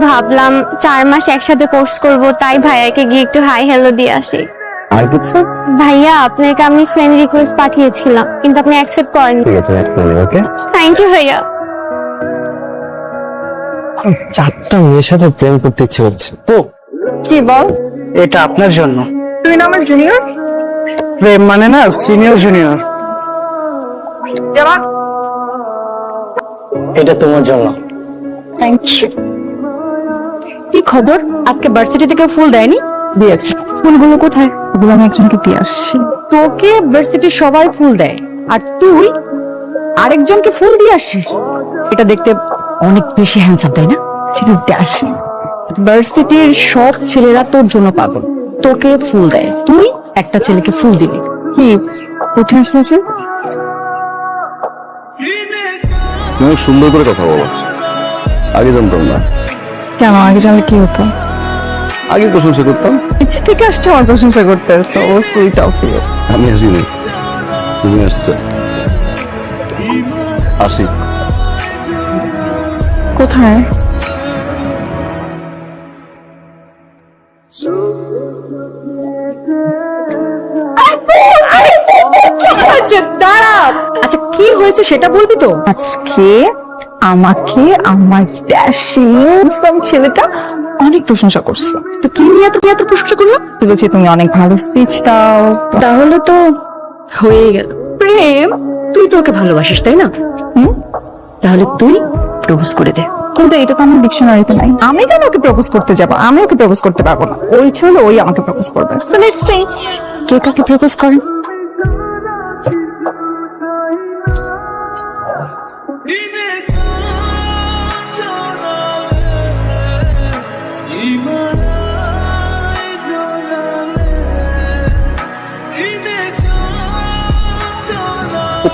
ভাবলাম 4 মাস একসাথে কোর্স করব, তাই ভাইয়াকে গিয়ে একটু হাই হ্যালো দিয়ে আসি। আর কিছু? ভাইয়া আপনাকে আমি ফ্রেন্ড রিকোয়েস্ট পাঠিয়েছিলাম, কিন্তু আপনি অ্যাকসেপ্ট করেননি। ঠিক আছে, এক মিনিট। ওকে, থ্যাংক ইউ ভাইয়া। 4টা মেয়ের সাথে প্রেম করতে ইচ্ছে করছে। কি বল? এটা আপনার জন্য। তুই না আমার জুনিয়র? প্রেম মানে না সিনিয়র জুনিয়র। জামা। এটা তোমার জন্য। Thank you. কি খবর? আজকে ভার্সিটি থেকে ফুল দেয়নি? দিয়েছে। ফুলগুলো কোথায়? ওগুলো আমি একজনকে দিয়ে আসছি। তোকে ভার্সিটির সবাই ফুল দেয়, আর তুই আরেকজনকে ফুল দিয়ে আসিস? এটা দেখতে অনেক বেশি হ্যান্ডসাম, তাই না? সেটা আসি। ভার্সিটির সব ছেলেরা তোর জন্য পাগল, তোকে ফুল দেয়, তুই একটা ছেলেকে ফুল দিবি। কি কঠিন আসছে? অনেক সুন্দর করে কথা বলো, আগে জানতাম না। কেন? আগে জানলে কি হতো? আগে প্রশংসা করতাম। ইচ্ছে থেকে আসছে আমার প্রশংসা করতে আসছো। ও সুইট অফ ইউ। আমি আসিনি, তুমি আসছো। আসি। কোথায়? দাঁড়া। আচ্ছা কি হয়েছে সেটা বলবি তো? আজকে আমাকে আমার ড্যাশিং ছেলেটা অনেক প্রশংসা করছে। তো কি নিয়ে এত প্রশংসা করলো? বলছি তুমি অনেক ভালো স্পিচ দাও। তাহলে তো হয়ে গেল প্রেম। তুই তো ওকে ভালোবাসিস, তাই না? তাহলে তুই প্রপোজ করে দে। কিন্তু এটা তো আমার ডিকশনারিতে নাই। আমি কেন ওকে প্রপোজ করতে যাব? আমি ওকে প্রপোজ করতে পারবো না। ওই ছিল ওই আমাকে প্রপোজ করবে। তো লেটস সি কে কাকে প্রপোজ করে।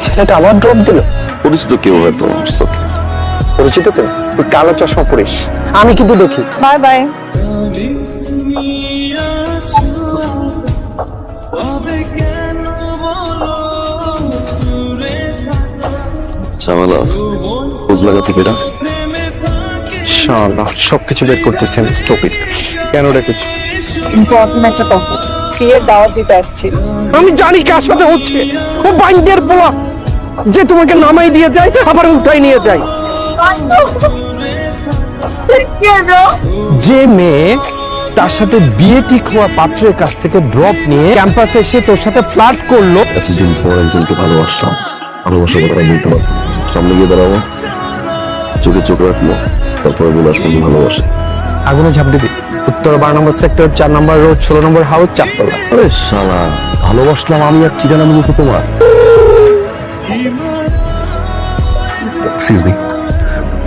ছেলেটা আবার ড্রপ দিল। পরিচিত কেউ হয়তো। পরিচিত কেউ? তুই কালো চশমা পরিস, আমি কিন্তু দেখি। Bye bye. ঝামেলা আছে, খোঁজ লাগা থেকে এটা। শালা সবকিছু বের করতেছেন। স্টপিড। কেন রেখেছি? ইম্পর্টেন্ট একটা কথা। বিয়ের দাওয়াত দিতে আসছি। আমি জানি কার সাথে হচ্ছে। ও বাইন্ডের পোলা, যে তোমাকে নামাই দিয়ে যায় আবার উঠাই নিয়ে যায়। যে মেয়ে তার সাথে বিয়ে ঠিক হওয়া পাত্রের কাছ থেকে ড্রপ নিয়ে ক্যাম্পাসে এসে তোর সাথে ফ্লার্ট করলো। এতদিন পর একজনকে ভালোবাসলাম, ভালোবাসার কথা বলতে পারবো। সামনে গিয়ে দাঁড়াবো, চোখে চোখ রাখবো, তারপরে বলে আসবো যে ভালোবাসে। আগুনে ঝাঁপ দিবি। উত্তর 12 নম্বর সেক্টর, 4 নম্বর রোড, 16 নম্বর হাউস, 4 তলা। আরে শালা, ভালোবাসলাম আমি আর ঠিকানা মনে হতো তোমার। এক্সকিউজ মি,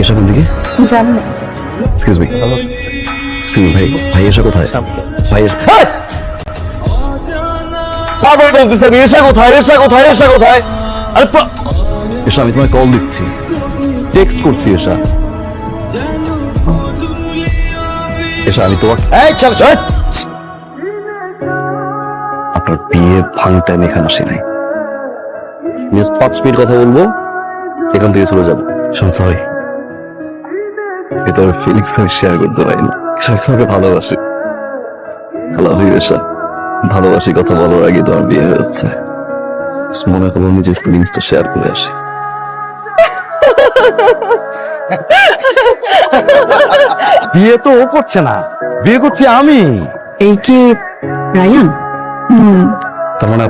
এসব দিকে। জানি না। এক্সকিউজ মি, এক্সকিউজ মি, ভাই এসা কোথায়? ভাই বারবার বলতেছে আমি এসা কোথায়, এসা কোথায়, এসা কোথায়? আরে এসা, আমি তোমায় কল দিচ্ছি, টেক্সট করছি। এসা, এসা, আমি তোমাকে আপনার বিয়ে ভাঙতে আমি এখানে আসি নাই। মিস 5 মিনিট কথা বলবো, এখান থেকে চলে যাবো। সরি, এটা আমার ফিলিংস আমি শেয়ার করতে পারিনি। আমি তোমাকে ভালোবাসি। লাভ ইউ এসা। ভালোবাসি কথা বলার আগে তোমার বিয়ে হয়ে যাচ্ছে। মনে করো নিজের ফিলিংসটা শেয়ার করে আসি। বিয়ে তো ও করছে না, বিয়ে করছি আমি। এই কি রায়ান? তার মানে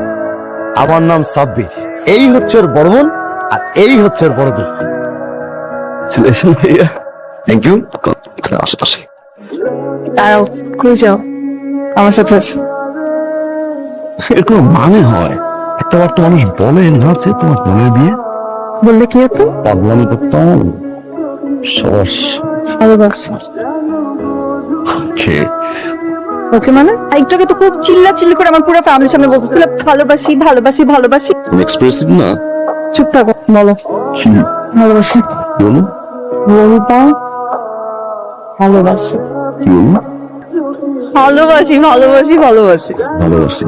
আমার নাম সাব্বির। এই হচ্ছে ওর বড় বোন, আর এই হচ্ছে ওর বড় বোন। কংগ্রেচুলেশন ভাইয়া। Thank you. আসি। দাঁড়াও, কই যাও? আমার সাথে আছো। এর কোনো মানে হয়? একটা বার তো মানুষ বলে না যে তোমার বোনের বিয়ে। বললে কি হতো? পাগলামি করতাম। সস ভালোবাসি। কে? ওকে মানে? একটু আগে তো খুব চিল্লা করে আমার পুরো ফ্যামিলির সামনে বলতেছিল ভালোবাসি ভালোবাসি ভালোবাসি। তুমি এক্সপ্রেসিভ না। চুপ থাকো, বলো কি ভালোবাসি। বলো? বলবা ভালোবাসি। কি বলো? ভালোবাসি ভালোবাসি ভালোবাসি ভালোবাসি।